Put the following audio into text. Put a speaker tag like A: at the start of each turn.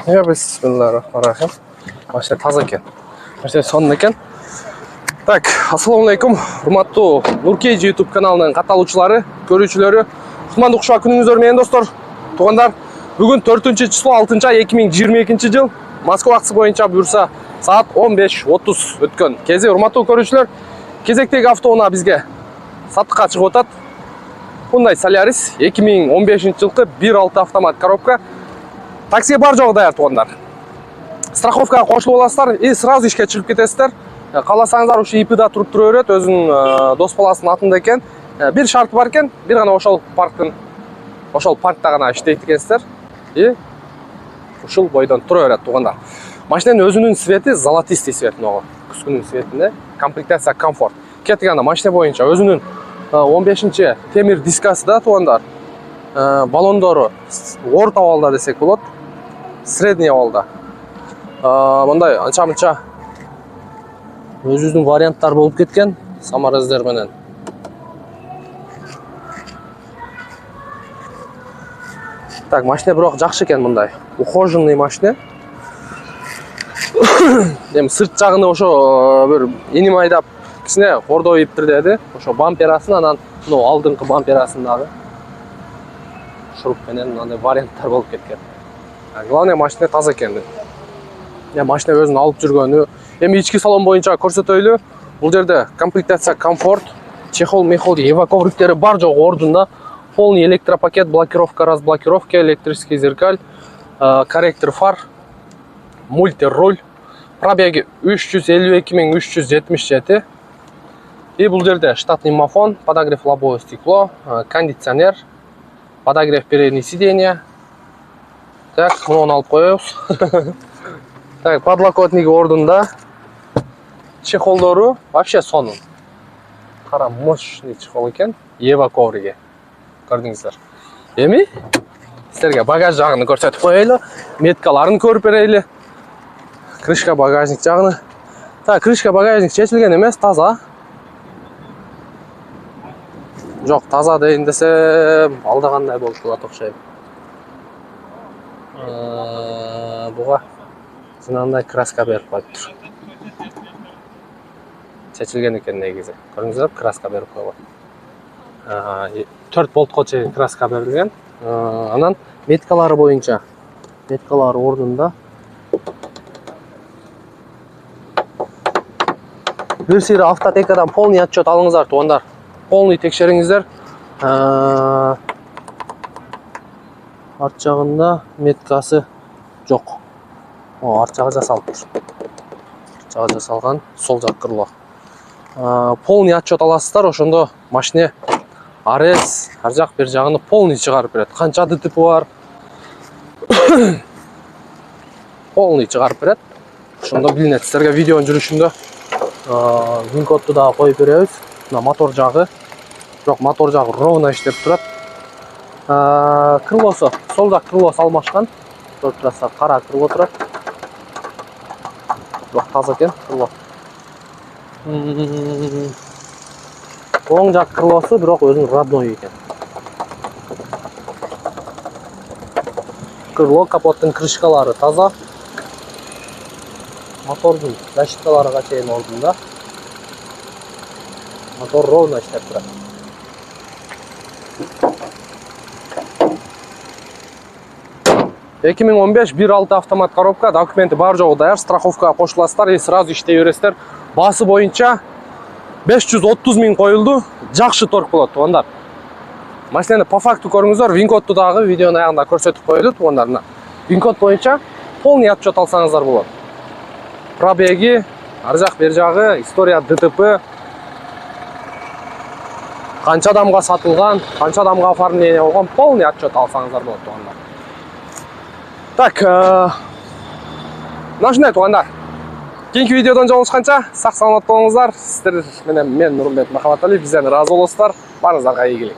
A: Bismillahirrahmanirrahim. Машина таза екен. Машина сонун екен. Так, ассалаумалейкум. Урматтуу Нуркейджи YouTube каналынын катталуучулары, көрүүчүлөрү. Кутмандуу кушуа күнүңүздөр менен достор. Туугандар, бүгүн 4-число 6-ай 2022 жыл. Москва акысы боюнча буюрса саат 15:30 өткөн. Кези урматтуу көрүүчүлөр, кезектеги автоунаа бизге сатыкка чыгып атат. Hyundai Solaris 2015 жылкы 1.6 автомат коробка. Таксиге бар жогу даяр туугандар. Страховкага кошулуп аласыздар и сразу ишке чыгып кетесиздер. Кааласаңыздар ушу ИПда туруп тура берет, өзүнүн дос баласынын атында экен. Бир шарты бар экен, бир гана ошол паркта гана иштейт экенсиздер. И ушул бойдон тура берет туугандар. Машинанын өзүнүн свети золотистый свет, могу күзгүнүн светинде. Комплектация комфорт. Кетик ана машина боюнча өзүнүн 15 темир дискасы да туугандар. Балондору орто абалда десек болот. Средний абалда. Мындай анча-мынча өзүнүн варианттар болуп кеткен саморезлер менен. Так, машина бирок жакшы экен, мындай ухоженный машина. Эми сырт жагыны ошо бир эним айдап кичине ордоюптур деди. Ошо бамперасын, анан мына алдыңкы бамперасын дагы шуруп менен андай варианттар болуп кеткен. Главное, машина таза экен. Машина өзүн алып жүргөнү. Эми ички салон боюнча көрсөтөйлү. Бул жерде комплектация комфорт, чехол, мехол, эваковриктери бар жогу ордунда. Полный электропакет, блокировка, разблокировка, электрический зеркаль, корректор фар, мультируль. Пробеги 352 377. И бул жерде штатный мафон, подогрев лобовое стекло, кондиционер, подогрев передние сиденья. Так, муну алып коебуз. Так, подлокотник ордунда. Чехолдору вообще сонун. Кара мощный чехол экен. Ева ковриге. Көрдүңүздөр. Эми силерге багаж жагын көрсөтүп коелу. Меткаларын көрүп берели. Крышка багажник жагын. Так, крышка багажник чечилген эмес, таза. Жок, таза дейин десем, алдагандай болуп калат окшойт. Буга сынандай краска берип коюптур. Чечилген экен негизи. Көрдүңүздөр, краска берип койгон. 4 болтко чейин краска берилген. Анан меткалары боюнча, меткалары ордунда. Бир сыйра автотекадан полный отчет алыңыздар туугандар. Полный текшериңиздер. Арт жагында меткасы жок. Арт жагы жасалыптыр. Арт жагы жасалган, сол жак крыло. Полный отчет аласыздар, ошондо машина арес, ар жак бер жагын полный чыгарып берет. Канча ДТП бар? Полный чыгарып берет. Ошондо билинет. Силерге видеонун жүрүшүндө вин-кодду да коюп беребиз. Мына мотор жагы. Бирок мотор жагы ровно иштеп турат. Крылосу, сол жак крылосу алмашкан. Көрүп турасыздар, кара крыло турат. Бирок таза экен крыло. Оң жак крылосу бирок өзүнүн родной экен. Крыло, капоттун крышкалары таза. Мотордун защиткаларыга чейин ордунда. Мотор ровно иштеп турат. Эки миң 15 1.6 автомат коробка, документи бар жогу даяр, страховкага кошуласыздар и сразу иштей бересиздер. Басы боюнча 530 000 коюлду. Жакшы торг болот туугандар. Машинаны по факту көрүңүздөр, вин-кодду дагы видеонун аягында көрсөтүп коелу туугандар. Вин-код боюнча полный отчет алсаңыздар болот. Пробеги, ар жак бер жагы, история ДТП, канча адамга сатылган, канча адамга оформление болгон, полный отчет алсаңыздар болот туугандар. Так, машина туугандар. Кийинки видеодон жолугушканча сак саламат болуңуздар. Сиздер менен мен Нурмбет Махаматалиев, бизден ыраазы болосуздар. Барыңыздарга ийгилик.